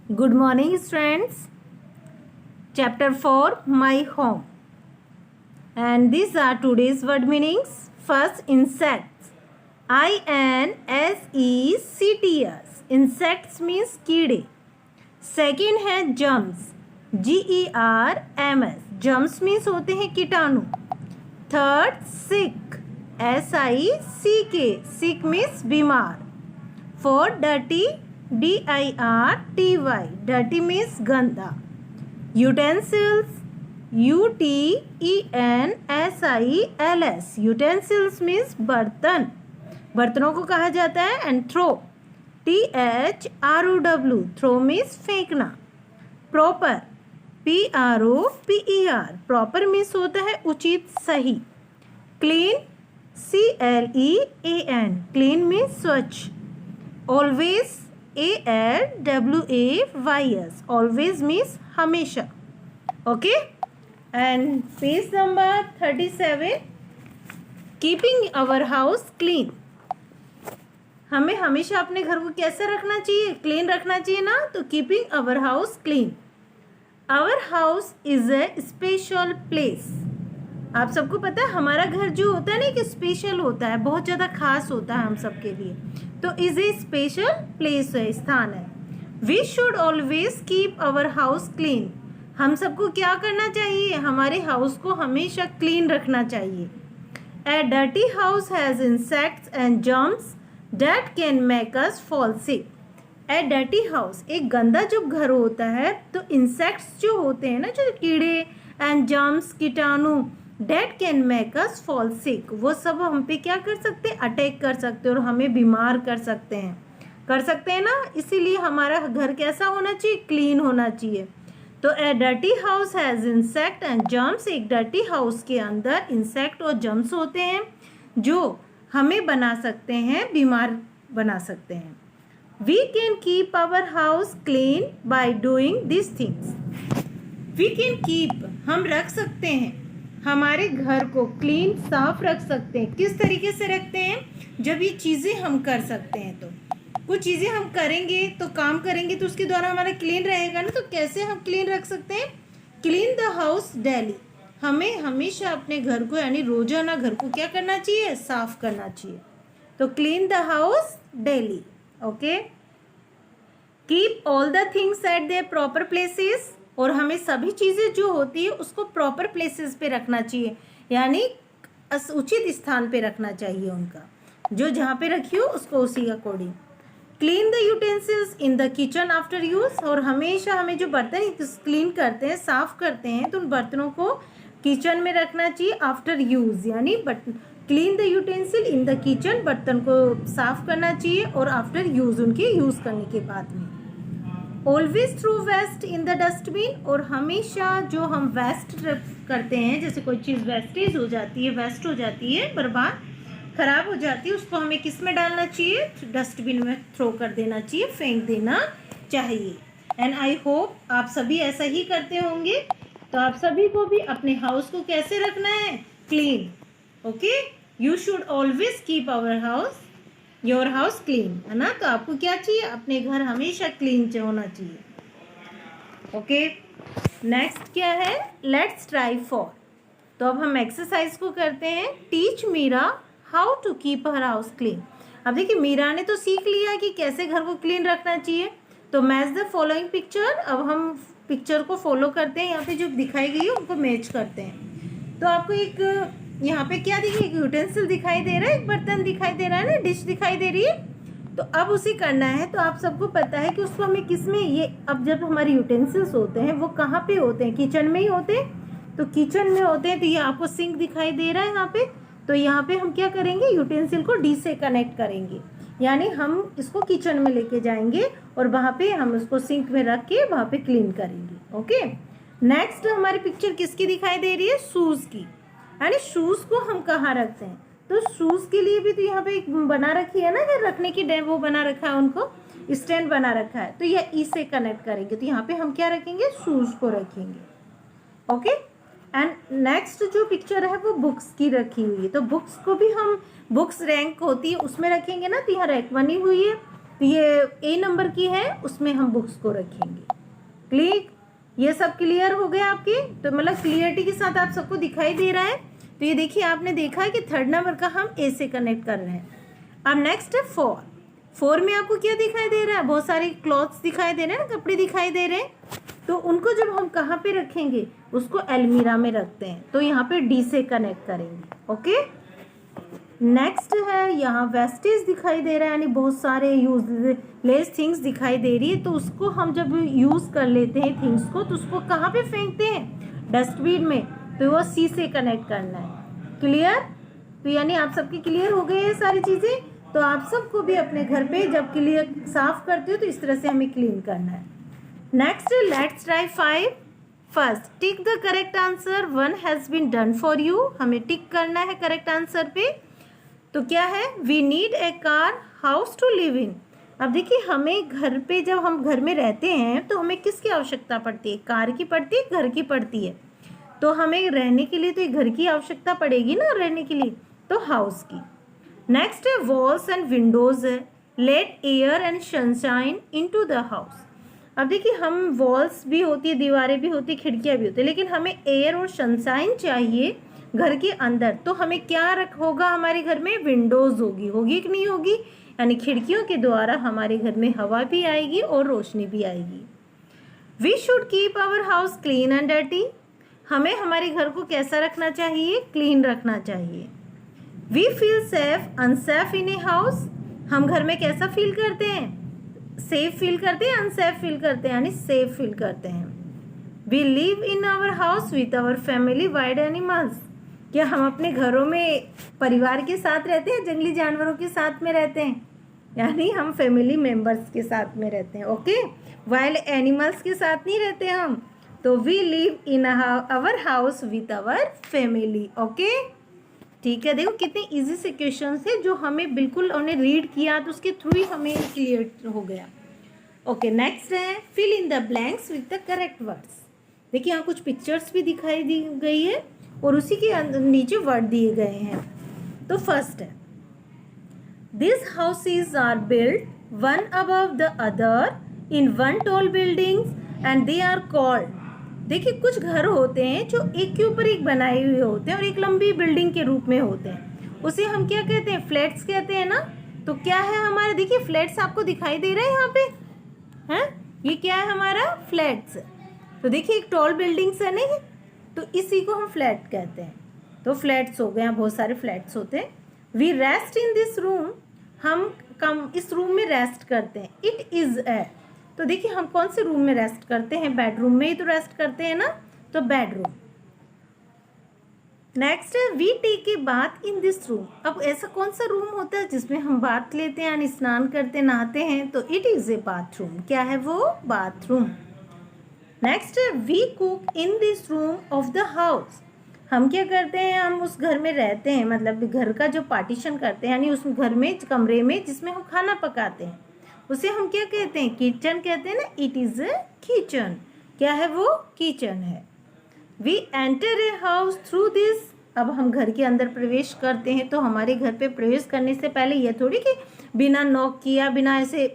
Good morning, students. Chapter 4, My Home. And these are today's word meanings. First, insects. INSECTS. Insects means कीड़े. Second है germs. GERMS. Germs means होते हैं कीटाणु. Third, sick. SICK. Sick means बीमार. Fourth, dirty. DIRTY. Dirty means गंदा. Utensils. UTENSILS. Utensils means बर्तन. बर्तनों को कहा जाता है. And throw. THROW. Throw means फेंकना. Proper. PROPER. Proper means होता है उचित, सही. Clean. CLEAN. Clean means स्वच्छ. Always. ALWAYS. Always means हमेशा. Okay? And page number 37. Keeping our house clean. हमें हमेशा अपने घर को कैसे रखना चाहिए? क्लीन रखना चाहिए ना. तो keeping our house clean. Our house is a special place. आप सबको पता है हमारा घर जो होता है ना कि स्पेशल होता है, बहुत ज़्यादा खास होता है हम सबके लिए. तो इज ए स्पेशल प्लेस है, स्थान है. We should always keep our house clean. हम सबको क्या करना चाहिए? हमारे हाउस को हमेशा क्लीन रखना चाहिए. A dirty house has insects and germs that can make us fall sick. A dirty house, एक गंदा जो घर होता है, तो इंसेक्ट्स जो होते हैं ना, जो कीड़े, एंड जर्म्स, कीटाणु, date can make us fall सिक, वो सब हम पे क्या कर सकते हैं? अटैक कर सकते हैं और हमें बीमार कर सकते हैं ना. इसीलिए हमारा घर कैसा होना चाहिए? क्लीन होना चाहिए. तो a dirty house has insect and germs. एक डर्टी हाउस के अंदर इंसेक्ट और जर्म्स होते हैं जो हमें बना सकते हैं, बीमार बना सकते हैं. We can keep our house clean by doing this things. We can keep, हम रख सकते हैं हमारे घर को क्लीन, साफ रख सकते हैं. किस तरीके से रखते हैं? जब ये चीज़ें हम कर सकते हैं, तो कुछ चीज़ें हम करेंगे, तो काम करेंगे, तो उसके द्वारा हमारा क्लीन रहेगा ना. तो कैसे हम क्लीन रख सकते हैं? Clean the house daily. हमें हमेशा अपने घर को, यानी रोजाना घर को क्या करना चाहिए? साफ करना चाहिए. तो clean the house daily. Okay. Keep all the things at there proper places. और हमें सभी चीज़ें जो होती है उसको प्रॉपर प्लेसेस पे रखना चाहिए, यानी उचित स्थान पे रखना चाहिए. उनका जो जहाँ पे रखी हो उसको उसी according. Clean the utensils in the kitchen after use. और हमेशा हमें जो बर्तन क्लीन करते हैं, साफ करते हैं, तो उन बर्तनों को किचन में रखना चाहिए आफ्टर यूज. यानी clean the utensil in the kitchen, बर्तन को साफ करना चाहिए और आफ्टर यूज, उनके यूज करने के बाद में. Always throw waste in the dustbin. और हमेशा जो हम वेस्ट करते हैं, जैसे कोई चीज़ वेस्टेज हो जाती है, वेस्ट हो जाती है, बर्बाद, खराब हो जाती है, उसको हमें किस में डालना चाहिए? डस्टबिन में थ्रो कर देना चाहिए, फेंक देना चाहिए. एंड आई होप आप सभी ऐसा ही करते होंगे. तो आप सभी को भी अपने हाउस को कैसे रखना है? Clean. Okay. You should always keep our house, your house clean, है ना. तो आपको क्या चाहिए? अपने घर हमेशा क्लीन होना चाहिए. ओके. नेक्स्ट क्या है? Let's try four. तो अब हम एक्सरसाइज को करते हैं. Teach Meera how to keep her house clean. अब देखिए, मीरा ने तो सीख लिया कि कैसे घर को क्लीन रखना चाहिए. तो मैच द फॉलोइंग पिक्चर. अब हम पिक्चर को फॉलो करते हैं. यहाँ पे जो दिखाई गई है उनको मैच करते हैं. तो आपको एक यहाँ पे क्या दिखेगी? यूटेंसिल दिखाई दे रहा है, एक बर्तन दिखाई दे रहा है ना, डिश दिखाई दे रही है. तो अब उसे करना है. तो आप सबको पता है कि उसको हमें किस में, ये अब जब हमारे यूटेंसिल्स होते हैं वो कहाँ पे होते हैं? किचन में ही होते हैं. तो किचन में होते हैं. तो ये आपको सिंक दिखाई दे रहा है यहाँ पे. तो यहाँ पे हम क्या करेंगे? यूटेंसिल को डी से कनेक्ट करेंगे, यानी हम इसको किचन में लेके जाएंगे और वहाँ पे हम उसको सिंक में रख के वहाँ पे क्लीन करेंगे. ओके. नेक्स्ट हमारी पिक्चर किसकी दिखाई दे रही है? शूज़ की. यानी शूज़ को हम कहाँ रखते हैं? तो शूज़ के लिए भी तो यहाँ पे एक बना रखी है ना, रखने की वो बना रखा है, उनको स्टैंड बना रखा है. तो ये ई से कनेक्ट करेंगे. तो यहाँ पे हम क्या रखेंगे? शूज़ को रखेंगे. ओके. एंड नेक्स्ट जो पिक्चर है वो बुक्स की रखी हुई है. तो बुक्स को भी हम, बुक्स रैंक होती है उसमें रखेंगे ना. तो यहाँ रैक बनी हुई है. तो ये ए नंबर की है, उसमें हम बुक्स को रखेंगे। क्लिक, ये सब क्लियर हो गया आपके? तो मतलब क्लियरिटी के साथ आप सबको दिखाई दे रहा है। तो ये देखिए आपने देखा है कि थर्ड नंबर का हम ए से कनेक्ट कर रहे हैं। अब नेक्स्ट है 4 में आपको क्या दिखाई दे रहा है? बहुत सारे क्लॉथ्स दिखाई दे रहे हैं ना, कपड़े दिखाई दे रहे हैं। तो उनको जब हम कहाँ पे रखेंगे? उसको अलमीरा में रखते हैं, तो यहाँ पे डी से कनेक्ट करेंगे। ओके, नेक्स्ट है यहाँ वेस्टेज दिखाई दे रहा है, यानी बहुत सारे यूजलेस थिंग्स दिखाई दे रही है। तो उसको हम जब यूज़ कर लेते हैं थिंग्स को, तो उसको कहाँ पे फेंकते हैं? डस्टबिन में। तो वो सी से कनेक्ट करना है। क्लियर? तो यानी आप सबके क्लियर हो गए हैं सारी चीज़ें। तो आप सबको भी अपने घर पे जब क्लियर साफ करते हो तो इस तरह से हमें क्लीन करना है। Next, let's try 5। First, tick the correct answer, 1 has been done for you. हमें टिक करना है करेक्ट आंसर पे। तो क्या है? We need a car house to live in. अब देखिए हमें घर पे जब हम घर में रहते हैं तो हमें किसकी आवश्यकता पड़ती है? कार की पड़ती है, घर की पड़ती है। तो हमें रहने के लिए तो एक घर की आवश्यकता पड़ेगी ना रहने के लिए, तो हाउस की। नेक्स्ट है वॉल्स एंड विंडोज है, let air and sunshine into the house. अब देखिए हम वॉल्स भी होती है, दीवारें भी होती है, खिड़कियाँ भी होती है, लेकिन हमें एयर और सनशाइन चाहिए घर के अंदर। तो हमें क्या होगा हमारे घर में? विंडोज़ होगी कि नहीं होगी? यानी खिड़कियों के द्वारा हमारे घर में हवा भी आएगी और रोशनी भी आएगी। We should keep our house clean and dirty. हमें हमारे घर को कैसा रखना चाहिए? क्लीन रखना चाहिए। We feel safe unsafe in a house. हम घर में कैसा फील करते हैं? सेफ फील करते हैं, अनसेफ फील करते हैं, यानी सेफ फील करते हैं। We live in our house with our family wild animals. क्या हम अपने घरों में परिवार के साथ रहते हैं, जंगली जानवरों के साथ में रहते हैं? यानी हम फैमिली मेंबर्स के साथ में रहते हैं। ओके, वाइल्ड एनिमल्स के साथ नहीं रहते हम। तो we live in our house with our family. Okay, ठीक है। देखो कितने इजी से क्वेश्चन है जो हमें बिल्कुल उन्हें रीड किया तो उसके थ्रू ही हमें क्लियर हो गया। ओके, नेक्स्ट है fill in the blanks with the correct words. देखिए यहाँ कुछ पिक्चर्स भी दिखाई दी गई है और उसी के नीचे वर्ड दिए गए हैं। तो फर्स्ट है this houses are built one above the other in one tall buildings and they are called. देखिए कुछ घर होते हैं जो एक के ऊपर एक बनाए हुए होते हैं और एक लंबी बिल्डिंग के रूप में होते हैं, उसे हम क्या कहते हैं? फ्लैट्स कहते हैं ना। तो क्या है हमारे? देखिए फ्लैट्स आपको दिखाई दे रहा है यहाँ पे, हैं? ये क्या है हमारा? फ्लैट्स। तो देखिए एक टॉल बिल्डिंग्स है नहीं, तो इसी को हम फ्लैट कहते हैं। तो फ्लैट्स हो गए, यहाँ बहुत सारे फ्लैट्स होते हैं। We rest in this room, हम इस रूम में रेस्ट करते हैं। इट इज ए, तो देखिए हम कौन से रूम में रेस्ट करते हैं? बेडरूम में ही तो रेस्ट करते हैं ना, तो बेडरूम। नेक्स्ट है we take a bath in this room. अब ऐसा कौन सा रूम होता है जिसमें हम बाथ लेते हैं, यानी स्नान करते नहाते हैं? तो इट इज ए बाथरूम। क्या है वो? बाथरूम। नेक्स्ट है we cook in this room of the house. हम क्या करते हैं? हम उस घर में रहते हैं, मतलब घर का जो पार्टीशन करते हैं, यानी उस घर में कमरे में जिसमें हम खाना पकाते हैं, उसे हम क्या कहते हैं? किचन कहते हैं ना। It is a kitchen. क्या है वो? किचन है। We enter a house through this. अब हम घर के अंदर प्रवेश करते हैं, तो हमारे घर पे प्रवेश करने से पहले ये थोड़ी कि बिना नॉक किया, बिना ऐसे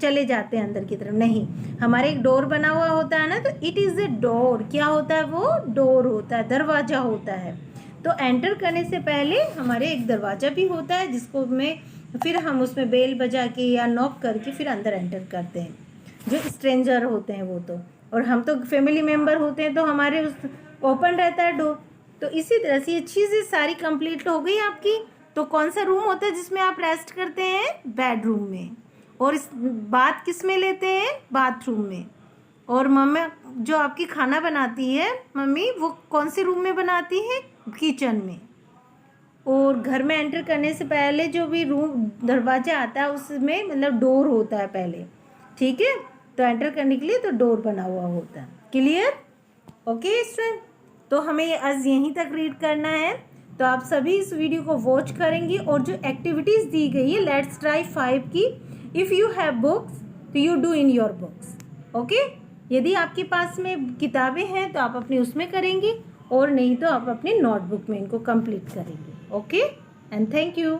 चले जाते हैं अंदर की तरफ, नहीं। हमारे एक डोर बना हुआ होता है ना, तो इट इज़ ए डोर। क्या होता है वो? डोर होता है, दरवाजा होता है। तो एंटर करने से पहले हमारे एक दरवाजा भी होता है, जिसको फिर हम उसमें बेल बजा के या नॉक करके फिर अंदर एंटर करते हैं। जो स्ट्रेंजर होते हैं वो तो, और हम तो फैमिली मेम्बर होते हैं, तो हमारे उस ओपन रहता है डोर। तो इसी तरह से ये चीज़ें सारी कंप्लीट हो गई आपकी। तो कौन सा रूम होता है जिसमें आप रेस्ट करते हैं? बेडरूम में। और इस बात किस में लेते हैं? बाथरूम में। और मम्मा जो आपकी खाना बनाती है मम्मी, वो कौन से रूम में बनाती है? किचन में। और घर में एंटर करने से पहले जो भी रूम दरवाजा आता है उसमें मतलब डोर होता है पहले, ठीक है? तो एंटर करने के लिए तो डोर बना हुआ होता है। क्लियर? ओके स्टूडेंट, तो हमें ये आज यहीं तक रीड करना है। तो आप सभी इस वीडियो को वॉच करेंगे और जो एक्टिविटीज़ दी गई है लेट्स ट्राई 5 की, इफ़ यू हैव बुक्स तो you do in your books. Okay, यदि आपके पास में किताबें हैं तो आप अपनी उसमें करेंगे, और नहीं तो आप अपनी नोटबुक में इनको कंप्लीट करेंगे। Okay and thank you.